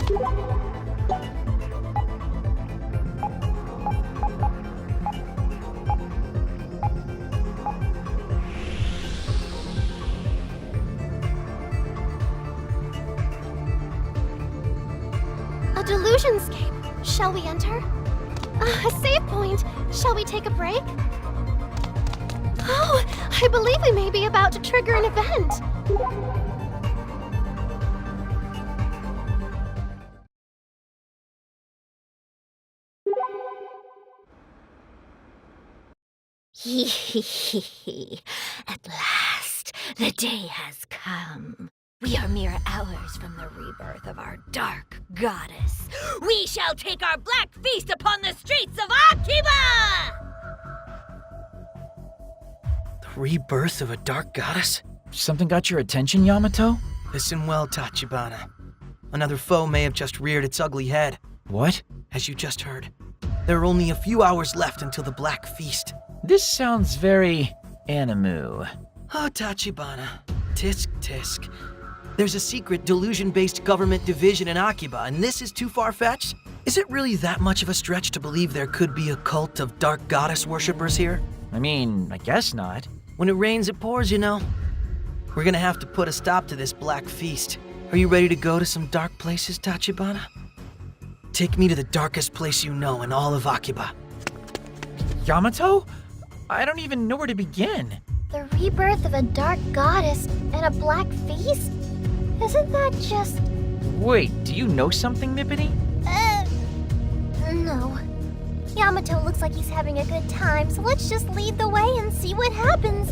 A Delusionscape. Shall we enter? A save point. Shall we take a break? Oh, I believe we may be about to trigger an event. At last, the day has come. We are mere hours from the rebirth of our dark goddess. We shall take our black feast upon the streets of Akiba! The rebirth of a dark goddess? Something got your attention, Yamato? Listen well, Tachibana. Another foe may have just reared its ugly head. What? As you just heard, there are only a few hours left until the Black Feast. This sounds very animu. Oh, Tachibana. Tisk tisk. There's a secret delusion-based government division in Akiba, and this is too far-fetched? Is it really that much of a stretch to believe there could be a cult of dark goddess worshippers here? I mean, I guess not. When it rains, it pours, you know. We're gonna have to put a stop to this Black Feast. Are you ready to go to some dark places, Tachibana? Take me to the darkest place you know in all of Akiba. Yamato? I don't even know where to begin. The rebirth of a dark goddess and a black feast? Isn't that just... Wait, do you know something, Nippity? No. Yamato looks like he's having a good time, so let's just lead the way and see what happens.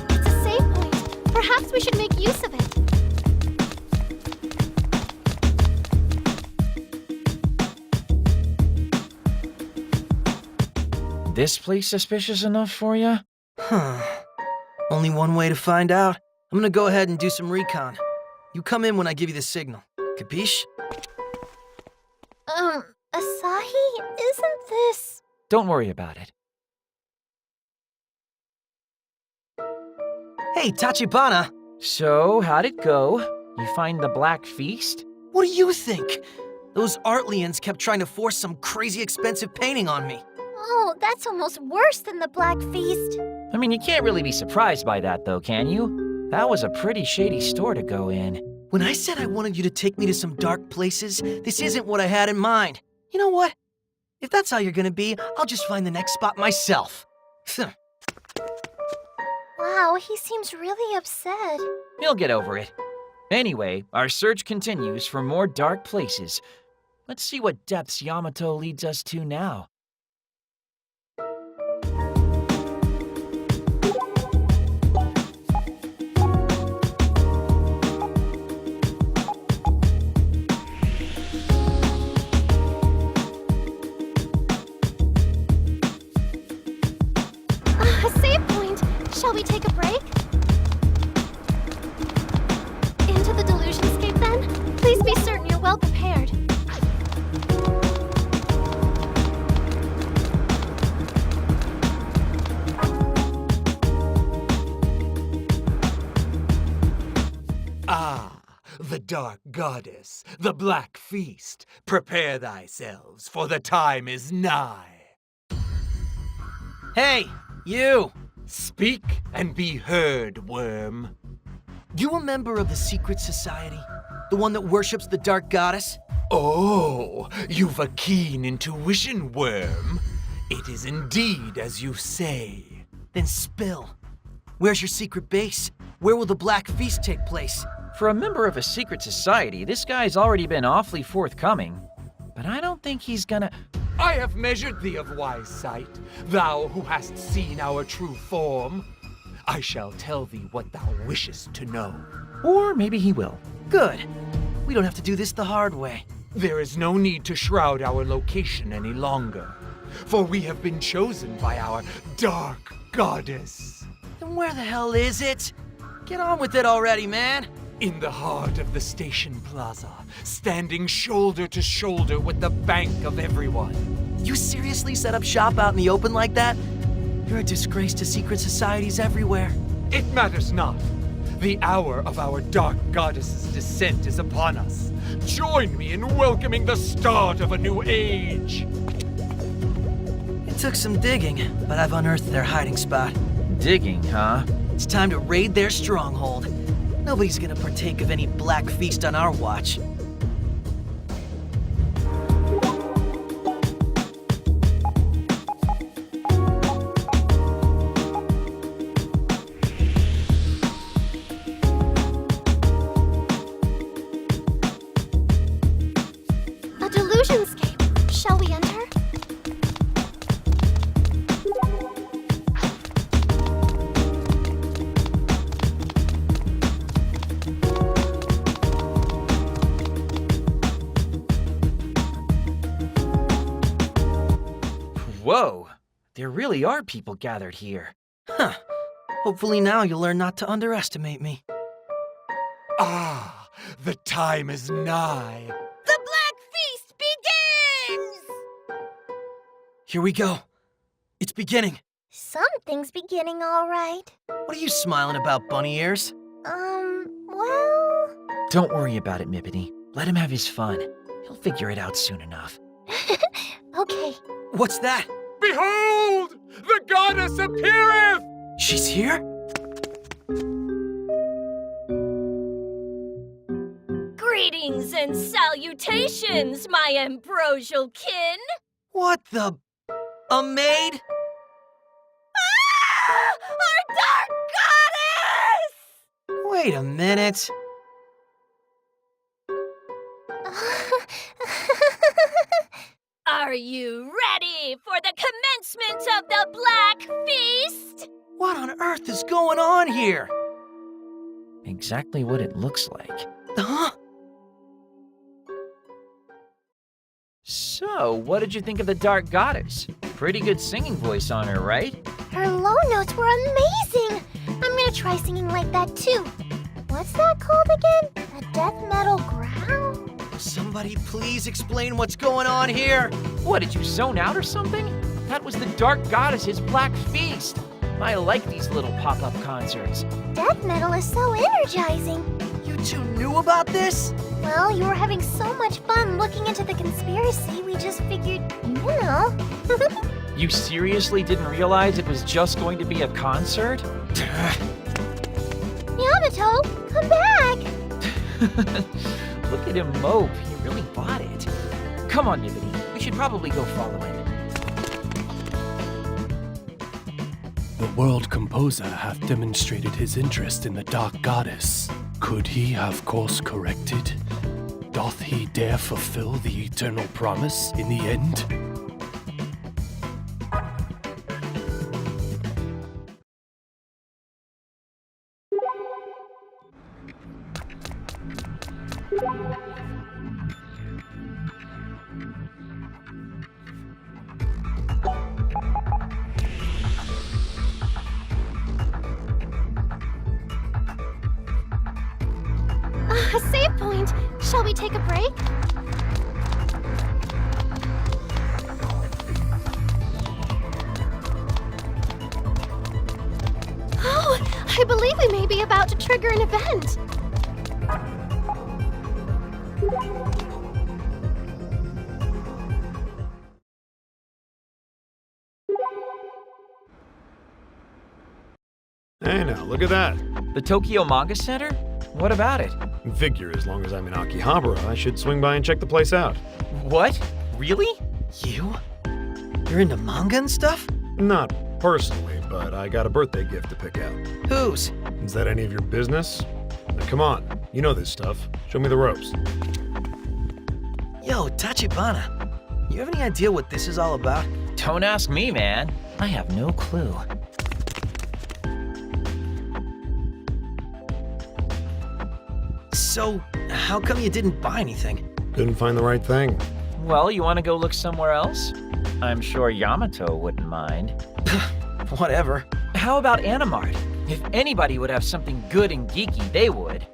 It's a save point. Perhaps we should make use of it. This place suspicious enough for you? Only one way to find out. I'm gonna go ahead and do some recon. You come in when I give you the signal. Capiche? Asahi, isn't this... Don't worry about it. Hey, Tachibana! So, how'd it go? You find the Black Feast? What do you think? Those Artlians kept trying to force some crazy expensive painting on me. Oh, that's almost worse than the Black Feast. I mean, you can't really be surprised by that, though, can you? That was a pretty shady store to go in. When I said I wanted you to take me to some dark places, this isn't what I had in mind. You know what? If that's how you're gonna be, I'll just find the next spot myself. Wow, he seems really upset. He'll get over it. Anyway, our search continues for more dark places. Let's see what depths Yamato leads us to now. A save point. Shall we take a break? Into the Delusionscape, then? Please be certain you're well prepared. Ah, the dark goddess, the Black Feast. Prepare thyselves, for the time is nigh. Hey, you! Speak and be heard, worm. You a member of the secret society? The one that worships the dark goddess? Oh, you've a keen intuition, worm. It is indeed as you say. Then spill. Where's your secret base? Where will the Black Feast take place? For a member of a secret society, this guy's already been awfully forthcoming. But I don't think he's gonna... I have measured thee of wise sight, thou who hast seen our true form. I shall tell thee what thou wishest to know. Or maybe he will. Good. We don't have to do this the hard way. There is no need to shroud our location any longer, for we have been chosen by our dark goddess. Then where the hell is it? Get on with it already, man. In the heart of the station plaza, standing shoulder to shoulder with the bank of everyone. You seriously set up shop out in the open like that? You're a disgrace to secret societies everywhere. It matters not. The hour of our dark goddess's descent is upon us. Join me in welcoming the start of a new age. It took some digging, but I've unearthed their hiding spot. Digging, huh? It's time to raid their stronghold. Nobody's gonna partake of any black feast on our watch. A delusionscape. Shall we enter? Whoa! There really are people gathered here. Huh. Hopefully now you'll learn not to underestimate me. Ah, the time is nigh. The Black Feast begins! Here we go. It's beginning. Something's beginning all right. What are you smiling about, bunny ears? Well... Don't worry about it, Mippity. Let him have his fun. He'll figure it out soon enough. Okay. What's that? Behold! The goddess appeareth! She's here? Greetings and salutations, my ambrosial kin! What the... A maid? Ah! Our dark goddess! Wait a minute. Are you ready for the commencement of the Black Feast? What on earth is going on here? Exactly what it looks like. Huh? So, what did you think of the Dark Goddess? Pretty good singing voice on her, right? Her low notes were amazing. I'm gonna try singing like that too. What's that called again? A death metal growl? Somebody please explain what's going on here. What, did you zone out or something? That was the Dark Goddess's Black Feast. I like these little pop-up concerts. Death metal is so energizing. You two knew about this? Well, you were having so much fun looking into the conspiracy, we just figured, you know. You seriously didn't realize it was just going to be a concert? Yamato, come back! Look at him mope. He really bought it. Come on, Nibbity. We should probably go follow him. The world composer hath demonstrated his interest in the Dark Goddess. Could he have course corrected? Doth he dare fulfill the eternal promise in the end? A save point. Shall we take a break? Oh, I believe we may be about to trigger an event. Hey now, look at that. The Tokyo Manga Center? What about it? Figure as long as I'm in Akihabara, I should swing by and check the place out. What? Really? You? You're into manga and stuff? Not personally, but I got a birthday gift to pick out. Whose? Is that any of your business? Now come on, you know this stuff. Show me the ropes. Yo, Tachibana, you have any idea what this is all about? Don't ask me, man. I have no clue. So, how come you didn't buy anything? Couldn't find the right thing. Well, you want to go look somewhere else? I'm sure Yamato wouldn't mind. Whatever. How about Animart? If anybody would have something good and geeky, they would.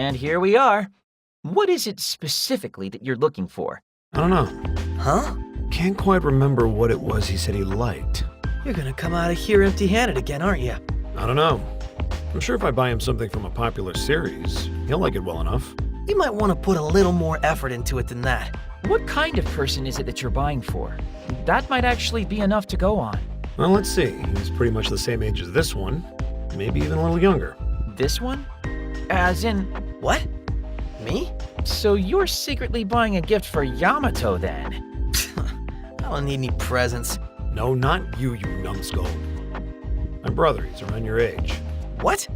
And here we are. What is it specifically that you're looking for? I don't know. Huh? Can't quite remember what it was he said he liked. You're gonna come out of here empty-handed again, aren't you? I don't know. I'm sure if I buy him something from a popular series, he'll like it well enough. You might want to put a little more effort into it than that. What kind of person is it that you're buying for? That might actually be enough to go on. Well, let's see. He's pretty much the same age as this one. Maybe even a little younger. This one? As in, What? Me? so you're secretly buying a gift for Yamato then? I don't need any presents. No, not you, you numbskull. My brother, he's around your age. What?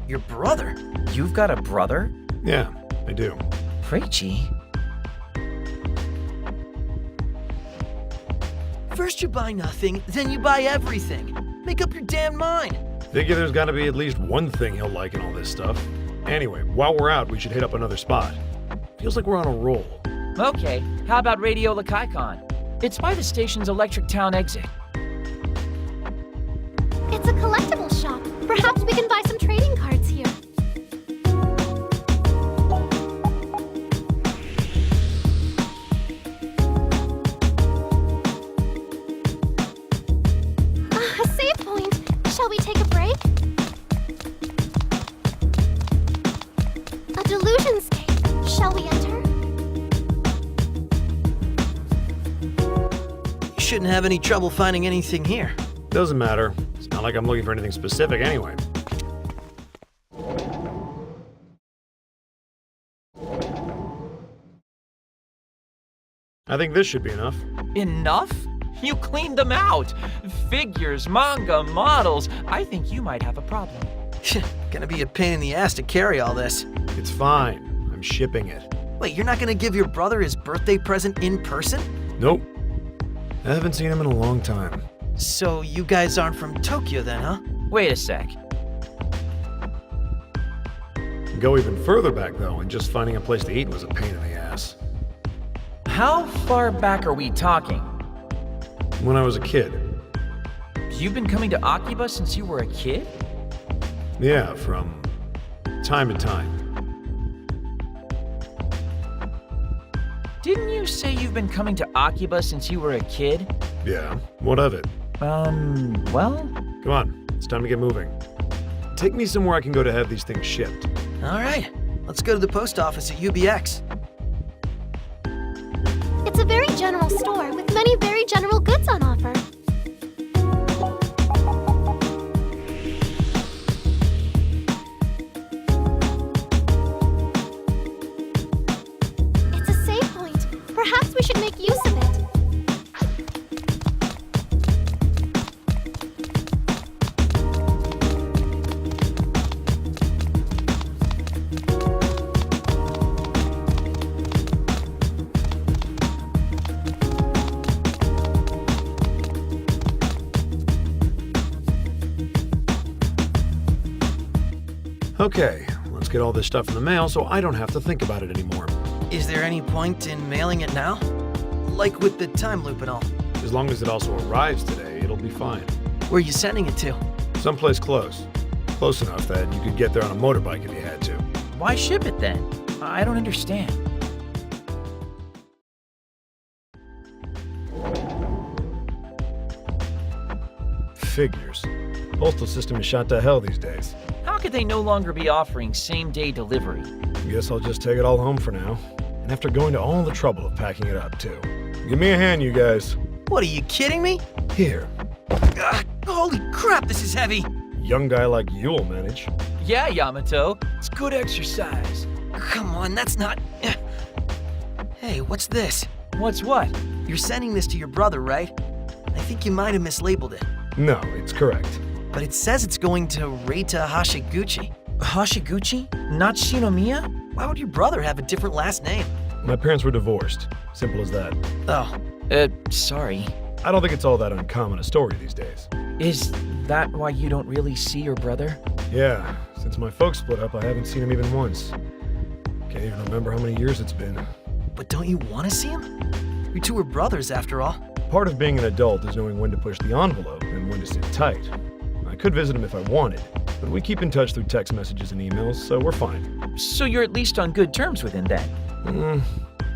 Your brother? You've got a brother? Yeah, I do. Reichi? First you buy nothing, then you buy everything. Make up your damn mind. Figure there's gotta be at least one thing he'll like in all this stuff. Anyway, while we're out, we should hit up another spot. Feels like we're on a roll. Okay, how about Radio Lakaikon? It's by the station's Electric Town exit. It's a collectible shop. Perhaps we can buy some trading cards here. A save point. Shall we take a break? A delusion scape. Shall we enter? You shouldn't have any trouble finding anything here. Doesn't matter. It's not like I'm looking for anything specific anyway. I think this should be enough. Enough? You cleaned them out! Figures, manga, models. I think you might have a problem. Gonna be a pain in the ass to carry all this. It's fine. I'm shipping it. Wait, you're not gonna give your brother his birthday present in person? Nope. I haven't seen him in a long time. So you guys aren't from Tokyo then, huh? Wait a sec. Go even further back though, and just finding a place to eat was a pain in the ass. How far back are we talking? When I was a kid. You've been coming to Akiba since you were a kid? Yeah, from time to time. Didn't you say you've been coming to Akiba since you were a kid? Yeah, what of it? Well? Come on, it's time to get moving. Take me somewhere I can go to have these things shipped. All right, let's go to the post office at UBX. It's a very general store with many very general goods on offer. It's a save point. Perhaps we should make use of it. Okay, let's get all this stuff in the mail so I don't have to think about it anymore. Is there any point in mailing it now? Like with the time loop and all. As long as it also arrives today, it'll be fine. Where are you sending it to? Someplace close. Close enough that you could get there on a motorbike if you had to. Why ship it then? I don't understand. Figures. Postal system is shot to hell these days. How could they no longer be offering same-day delivery? Guess I'll just take it all home for now. And after going to all the trouble of packing it up, too. Give me a hand, you guys. What, are you kidding me? Here. Holy crap, this is heavy! Young guy like you'll manage. Yeah, Yamato. It's good exercise. Come on, that's not... Hey, what's this? What's what? You're sending this to your brother, right? I think you might have mislabeled it. No, it's correct. But it says it's going to Reita Hashiguchi. Hashiguchi? Not Shinomiya? Why would your brother have a different last name? My parents were divorced. Simple as that. Oh, Sorry. I don't think it's all that uncommon a story these days. Is that why you don't really see your brother? Yeah, since my folks split up, I haven't seen him even once. Can't even remember how many years it's been. but don't you want to see him? You two are brothers, after all. Part of being an adult is knowing when to push the envelope and when to sit tight. I could visit him if I wanted, but we keep in touch through text messages and emails, so we're fine. So you're at least on good terms with him then?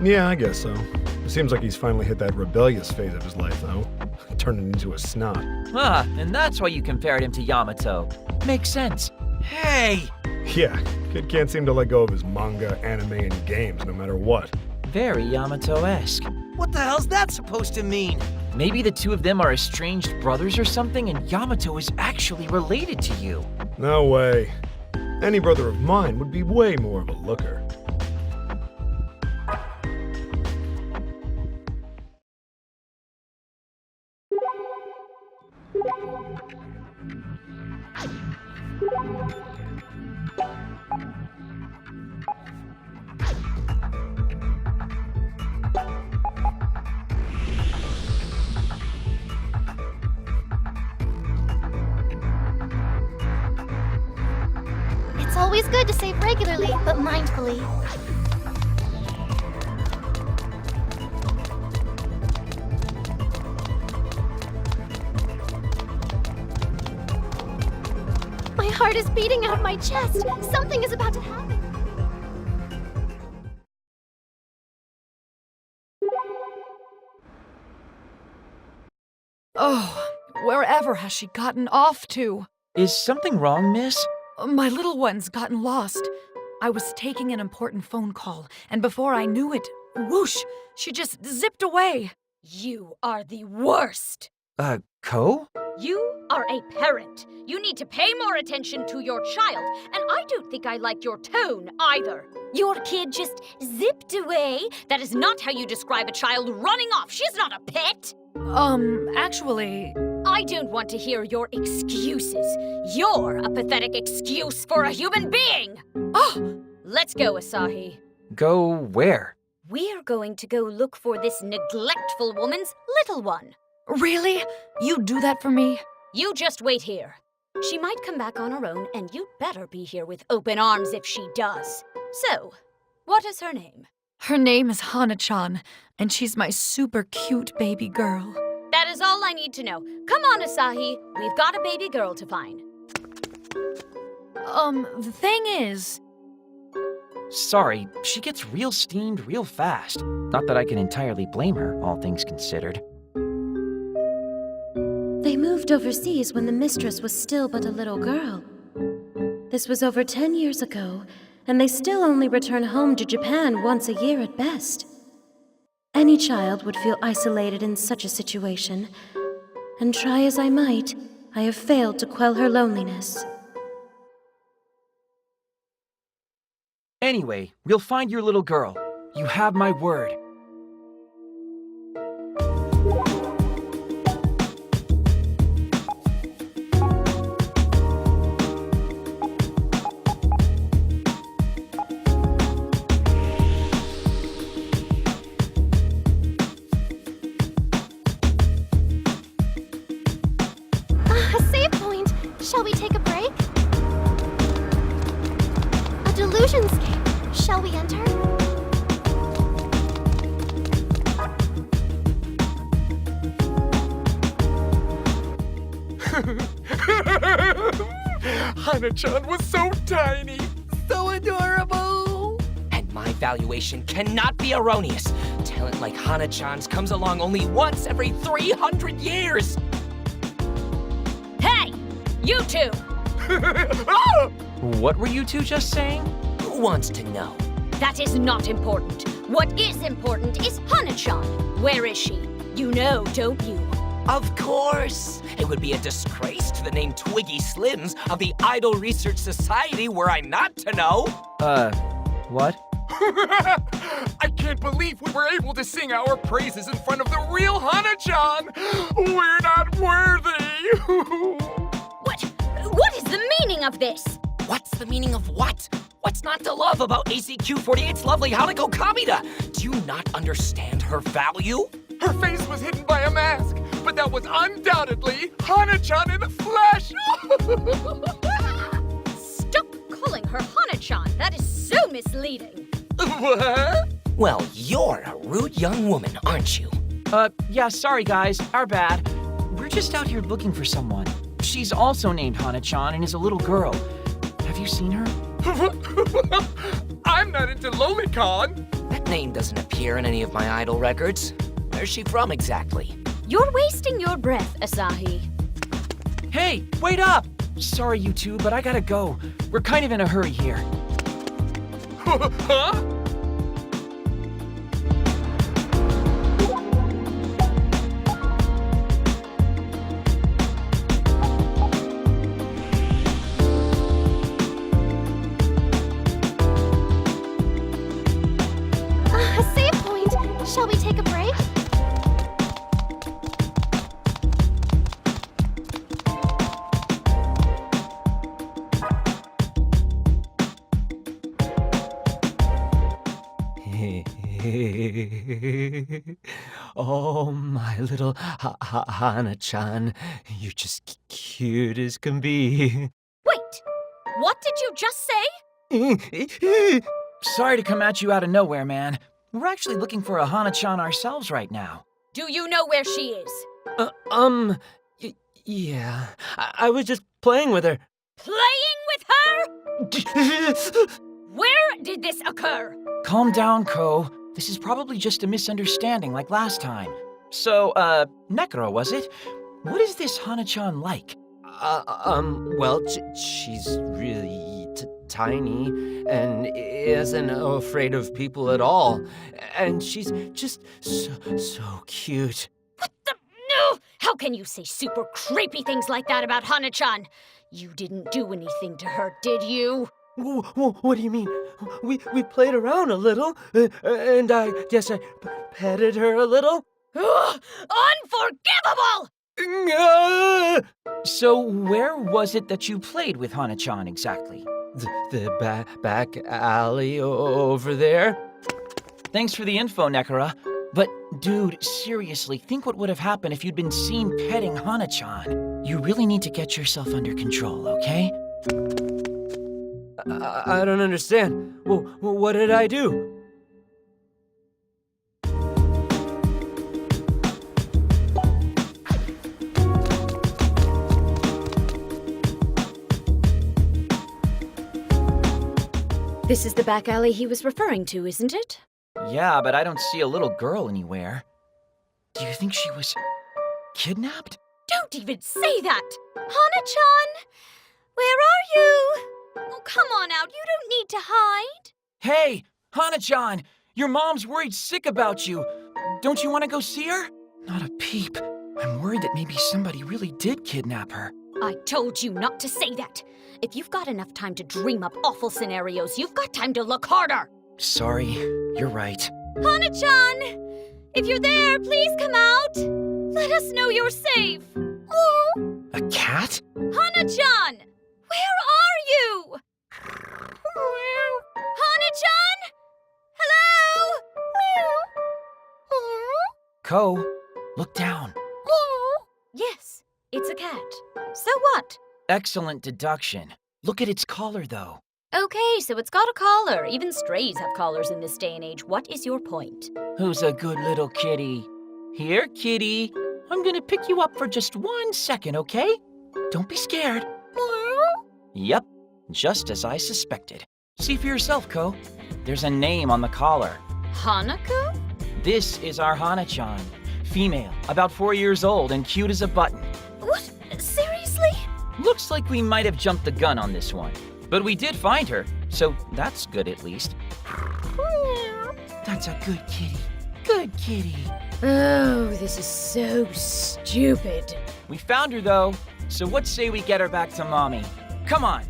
Yeah, I guess so. It seems like he's finally hit that rebellious phase of his life, though. Turning into a snot. Ah, and that's why you compared him to Yamato. Makes sense. Hey! Yeah, kid can't seem to let go of his manga, anime, and games no matter what. Very Yamato-esque. What the hell's that supposed to mean? Maybe the two of them are estranged brothers or something, and Yamato is actually related to you. No way. Any brother of mine would be way more of a looker. It's always good to save regularly, but mindfully. My heart is beating out of my chest. Something is about to happen. Oh, wherever has she gotten off to? Is something wrong, miss? My little one's gotten lost. I was taking an important phone call, and before I knew it, whoosh, she just zipped away. You are the worst. Ko? You are a parent. You need to pay more attention to your child, and I don't think I like your tone either. Your kid just zipped away? That is not how you describe a child running off. She's not a pet. Actually... I don't want to hear your excuses. You're a pathetic excuse for a human being. Oh! Let's go, Asahi. Go where? We're going to go look for this neglectful woman's little one. Really? You'd do that for me? You just wait here. She might come back on her own, and you'd better be here with open arms if she does. So, what is her name? Her name is Hana-chan, and she's my super cute baby girl. That is all I need to know. Come on, Asahi. We've got a baby girl to find. The thing is... Sorry, she gets real steamed real fast. Not that I can entirely blame her, all things considered. They moved overseas when the mistress was still but a little girl. This was over 10 years ago, and they still only return home to Japan once a year at best. Any child would feel isolated in such a situation, and try as I might, I have failed to quell her loneliness. Anyway, we'll find your little girl. You have my word. A save point. Shall we take a break? A delusion scape. Shall we enter? Hana-chan was so tiny. So adorable! And my valuation cannot be erroneous. Talent like Hana-chan's comes along only once every 300 years. Hey! You two! What were you two just saying? Who wants to know? That is not important. What is important is Hana-chan. Where is she? You know, don't you? Of course! It would be a disgrace to the name Twiggy Slims of the Idol Research Society were I not to know. What? I can't believe we were able to sing our praises in front of the real Hana-chan. We're not worthy. What is the meaning of this? What's the meaning of what? What's not to love about ACQ48's lovely Hanako Kamida? Do you not understand her value? Her face was hidden by a mask, but that was undoubtedly Hana-chan in the flesh. Stop calling her Hana-chan. That is so misleading. What? Well, you're a rude young woman, aren't you? Yeah, sorry guys, our bad. We're just out here looking for someone. She's also named Hana-chan and is a little girl. Have you seen her? I'm not into lolicon. That name doesn't appear in any of my idol records. Where's she from exactly? You're wasting your breath, Asahi. Hey, wait up! Sorry, you two, but I gotta go. We're kind of in a hurry here. Huh? Save point. Shall we take a break? Oh, my little Hana-chan, you're just cute as can be. Wait! What did you just say? Sorry to come at you out of nowhere, man. We're actually looking for a Hana-chan ourselves right now. Do you know where she is? Yeah, I was just playing with her. Playing with her? Where did this occur? Calm down, Ko. This is probably just a misunderstanding like last time. So, Nekro, was it? What is this Hana-chan like? Well, she's really tiny and isn't afraid of people at all. And she's just so cute. What the? No! How can you say super creepy things like that about Hana-chan? You didn't do anything to her, did you? What do you mean? We played around a little, and I guess I petted her a little. Ugh, unforgivable! So, where was it that you played with Hana-chan exactly? The back alley over there. Thanks for the info, Nekara. But, dude, seriously, think what would have happened if you'd been seen petting Hana-chan. You really need to get yourself under control, okay? I don't understand. What did I do? This is the back alley he was referring to, isn't it? Yeah, but I don't see a little girl anywhere. Do you think she was kidnapped? Don't even say that! Hana-chan! Where are you? Oh, come on out. You don't need to hide. Hey, Hana-chan! Your mom's worried sick about you. Don't you want to go see her? Not a peep. I'm worried that maybe somebody really did kidnap her. I told you not to say that. If you've got enough time to dream up awful scenarios, you've got time to look harder. Sorry, you're right. Hana-chan! If you're there, please come out. Let us know you're safe. Oh. A cat? Hana-chan! Where are you? Hana-chan? Hello? Ko, look down. Yes, it's a cat. So what? Excellent deduction. Look at its collar, though. Okay, so it's got a collar. Even strays have collars in this day and age. What is your point? Who's a good little kitty? Here, kitty. I'm gonna pick you up for just 1 second, okay? Don't be scared. Yep, just as I suspected. See for yourself, Ko. There's a name on the collar. Hanako? This is our Hana-chan. Female, about 4 years old and cute as a button. What? Seriously? Looks like we might have jumped the gun on this one. But we did find her, so that's good at least. That's a good kitty. Good kitty. Oh, this is so stupid. We found her, though, so what say we get her back to Mommy? Come on.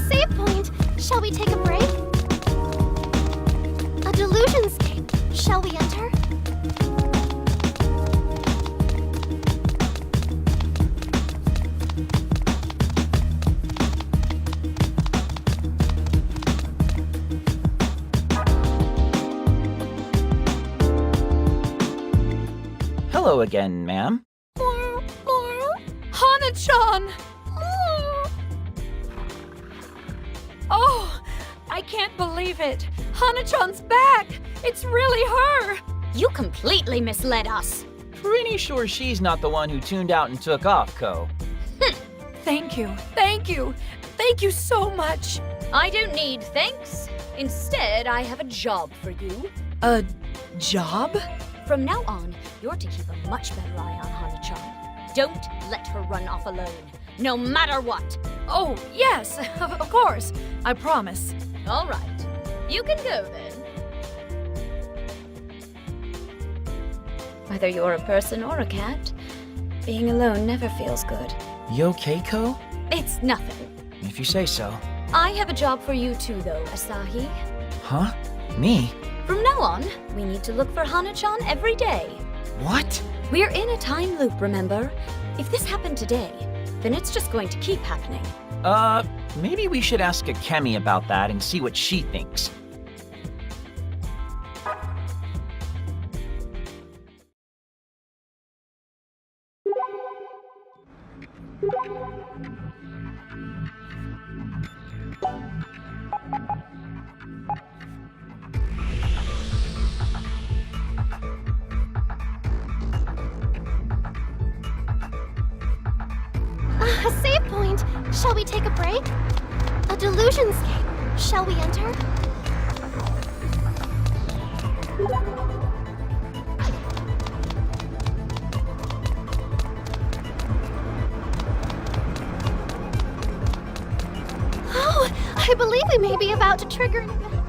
Save point. Shall we take a break? A delusion scape. Shall we enter? hello again, ma'am. Hana-chan! Oh, I can't believe it. Hana-chan's back. It's really her. You completely misled us. Pretty sure she's not the one who tuned out and took off, Ko. Thank you. Thank you. Thank you so much. I don't need thanks. Instead, I have a job for you. A job? From now on, you're to keep a much better eye on Hana-chan. Don't let her run off alone, no matter what. Oh, yes, of course. I promise. All right, you can go then. Whether you're a person or a cat, being alone never feels good. You okay, Ko? It's nothing. If you say so. I have a job for you too, though, Asahi. Huh? Me? From now on, we need to look for Hana-chan every day. What? We're in a time loop, remember? If this happened today, then it's just going to keep happening. Maybe we should ask Akemi about that and see what she thinks. A save point. Shall we take a break? A delusionscape. Shall we enter? Oh, I believe we may be about to trigger an event.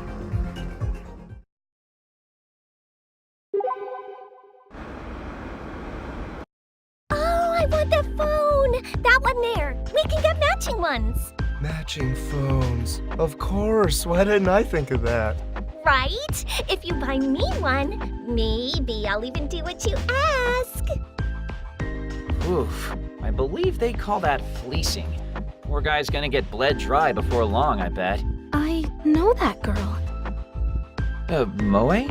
I want that phone! That one there! We can get matching ones! Matching phones. Of course. Why didn't I think of that? Right? If you buy me one, maybe I'll even do what you ask. Oof. I believe they call that fleecing. Poor guy's gonna get bled dry before long, I bet. I know that girl. Moe?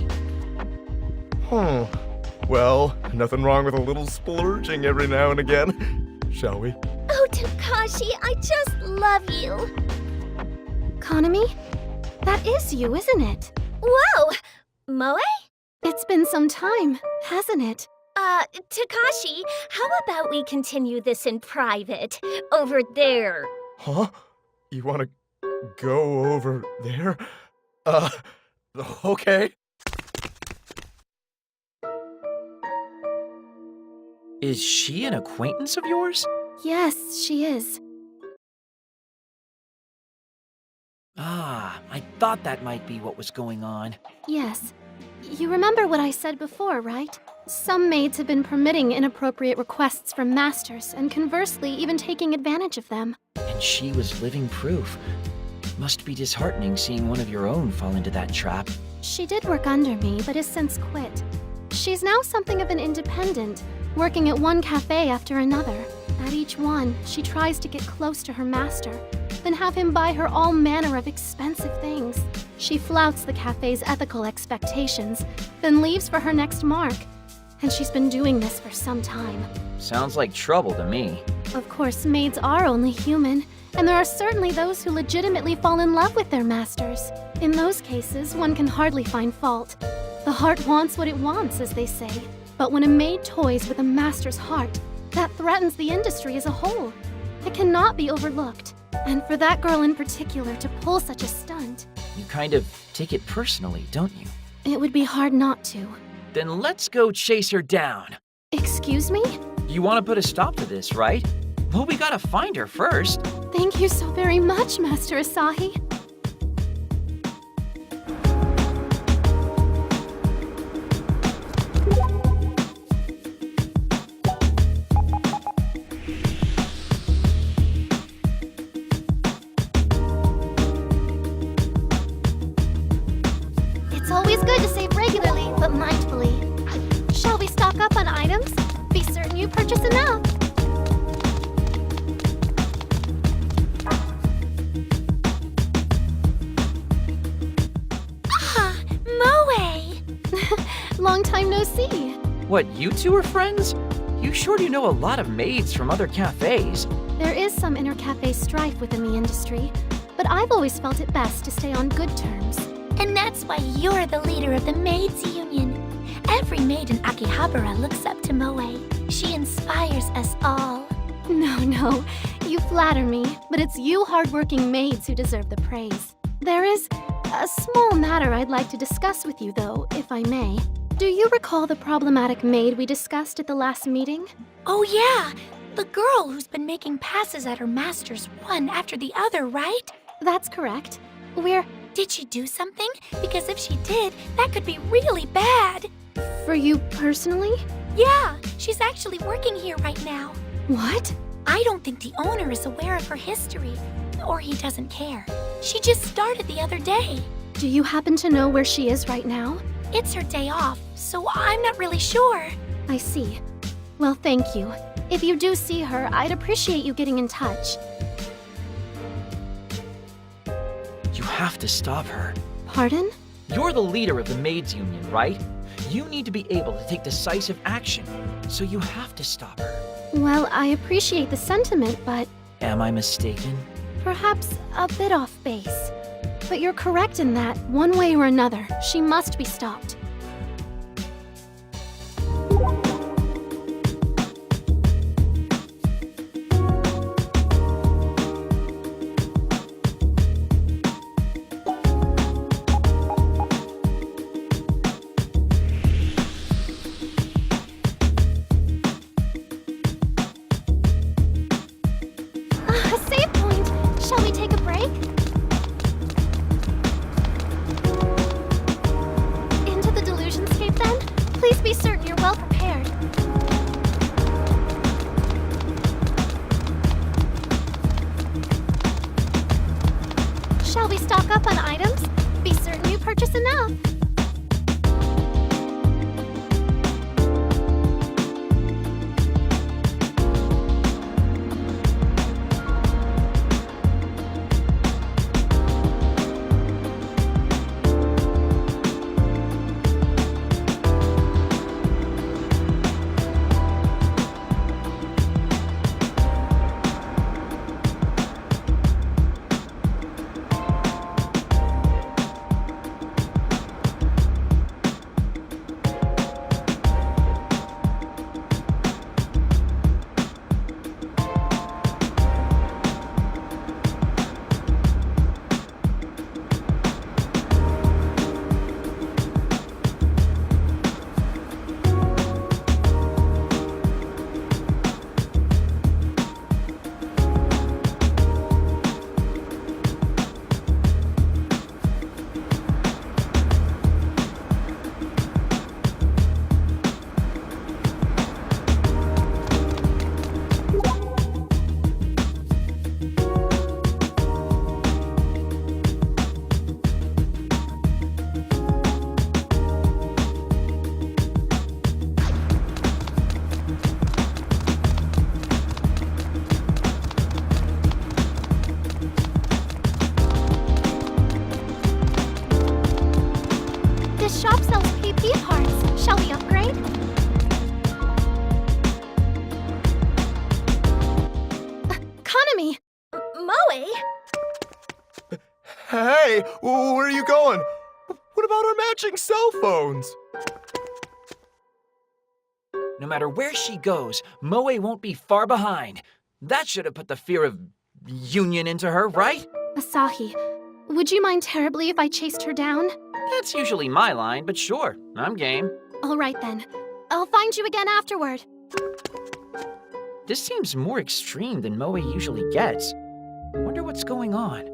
Well, nothing wrong with a little splurging every now and again. Shall we? Oh, Takashi, I just love you. Konami? That is you, isn't it? Whoa! Moe? It's been some time, hasn't it? Takashi, how about we continue this in private? Over there. Huh? You want to go over there? Okay. Is she an acquaintance of yours? Yes, she is. Ah, I thought that might be what was going on. Yes. You remember what I said before, right? Some maids have been permitting inappropriate requests from masters, and conversely, even taking advantage of them. And she was living proof. Must be disheartening seeing one of your own fall into that trap. She did work under me, but has since quit. She's now something of an independent, working at one cafe after another. At each one, she tries to get close to her master, then have him buy her all manner of expensive things. She flouts the cafe's ethical expectations, then leaves for her next mark. And she's been doing this for some time. Sounds like trouble to me. Of course, maids are only human, and there are certainly those who legitimately fall in love with their masters. In those cases, one can hardly find fault. The heart wants what it wants, as they say. But when a maid toys with a master's heart, that threatens the industry as a whole. It cannot be overlooked. And for that girl in particular to pull such a stunt... You kind of take it personally, don't you? It would be hard not to. Then let's go chase her down. Excuse me? You want to put a stop to this, right? Well, we gotta find her first. Thank you so very much, Master Asahi. It's always good to save regularly, but mindfully. Shall we stock up on items? Be certain you purchase enough. What, you two are friends? You sure do know a lot of maids from other cafes. There is some inter-cafe strife within the industry, but I've always felt it best to stay on good terms. And that's why you're the leader of the Maids Union. Every maid in Akihabara looks up to Moe. She inspires us all. No, you flatter me, but it's you hardworking maids who deserve the praise. There is a small matter I'd like to discuss with you, though, if I may. Do you recall the problematic maid we discussed at the last meeting? Oh yeah, the girl who's been making passes at her masters one after the other, right? That's correct. Did she do something? Because if she did, that could be really bad. For you personally? Yeah, she's actually working here right now. What? I don't think the owner is aware of her history, or he doesn't care. She just started the other day. Do you happen to know where she is right now? It's her day off, so I'm not really sure. I see. Well, thank you. If you do see her, I'd appreciate you getting in touch. You have to stop her. Pardon? You're the leader of the Maids Union, right? You need to be able to take decisive action, so you have to stop her. Well, I appreciate the sentiment, but Am I mistaken? perhaps a bit off base. But you're correct in that, one way or another, she must be stopped. A save point! Shall we take a break? Into the Delusion scape then? Please be certain you're well prepared. Shall we stock up on items? Be certain you purchase enough. This shop sells PP parts. Shall we upgrade? Kanami! Moe? Hey, where are you going? What about our matching cell phones? No matter where she goes, Moe won't be far behind. That should have put the fear of union into her, right? Asahi, would you mind terribly if I chased her down? That's usually my line, but sure, I'm game. All right then. I'll find you again afterward. This seems more extreme than Moe usually gets. Wonder what's going on.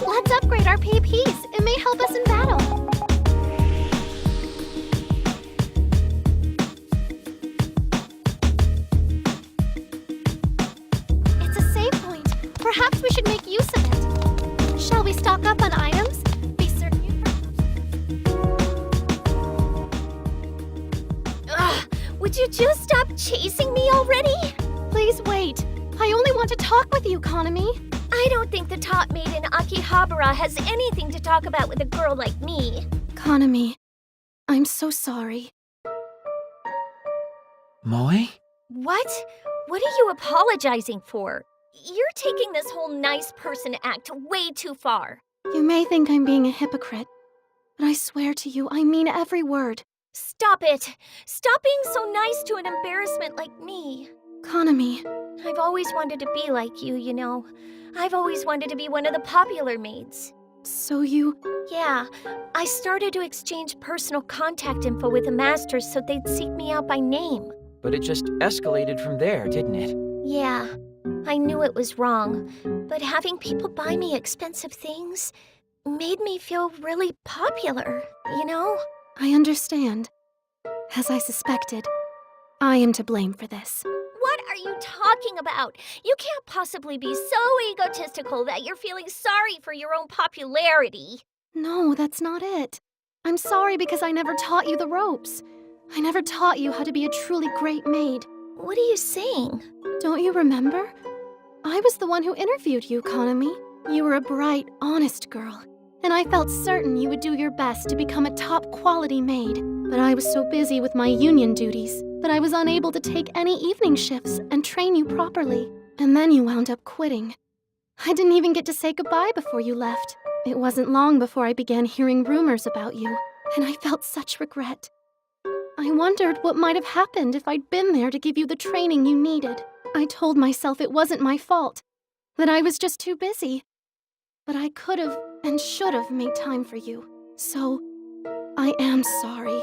Let's upgrade our PPs. It may help us in battle. It's a save point. Perhaps we should make use of it. Shall we stock up on items? Be certain you... Ugh, would you just stop chasing me already? Please wait. I only want to talk with you, Kanami. I don't think the top maid in Akihabara has anything to talk about with a girl like me. Kanami, I'm so sorry. Moe? What? What are you apologizing for? You're taking this whole nice person act way too far. You may think I'm being a hypocrite, but I swear to you, I mean every word. Stop it! Stop being so nice to an embarrassment like me. Kanami, I've always wanted to be like you, you know. I've always wanted to be one of the popular maids. so you... Yeah, I started to exchange personal contact info with the masters so they'd seek me out by name. But it just escalated from there, didn't it? Yeah, I knew it was wrong, but having people buy me expensive things made me feel really popular, you know? I understand. As I suspected, I am to blame for this. What are you talking about? You can't possibly be so egotistical that you're feeling sorry for your own popularity. No, that's not it. I'm sorry because I never taught you the ropes. I never taught you how to be a truly great maid. What are you saying? Don't you remember? I was the one who interviewed you, Kanami. You were a bright, honest girl, and I felt certain you would do your best to become a top-quality maid. But I was so busy with my union duties that I was unable to take any evening shifts and train you properly. And then you wound up quitting. I didn't even get to say goodbye before you left. It wasn't long before I began hearing rumors about you, and I felt such regret. I wondered what might have happened if I'd been there to give you the training you needed. I told myself it wasn't my fault, that I was just too busy. But I could have and should have made time for you. So, I am sorry.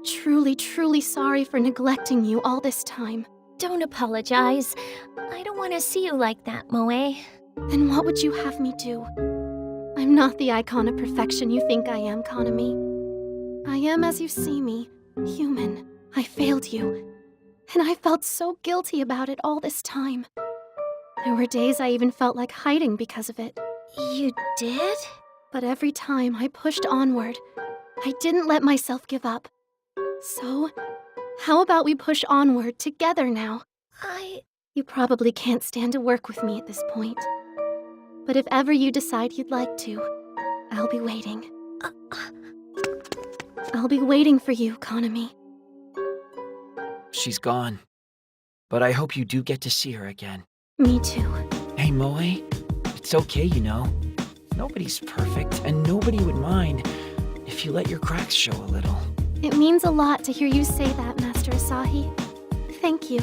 Truly, truly sorry for neglecting you all this time. Don't apologize. I don't want to see you like that, Moe. Then what would you have me do? I'm not the icon of perfection you think I am, Kanami. I am as you see me, human. I failed you, and I felt so guilty about it all this time. There were days I even felt like hiding because of it. You did? But every time I pushed onward, I didn't let myself give up. So, how about we push onward together now? You probably can't stand to work with me at this point. But if ever you decide you'd like to, I'll be waiting. I'll be waiting for you, Kanami. She's gone. But I hope you do get to see her again. Me too. Hey, Moe. It's okay, you know. Nobody's perfect, and nobody would mind if you let your cracks show a little. It means a lot to hear you say that, Master Asahi. Thank you.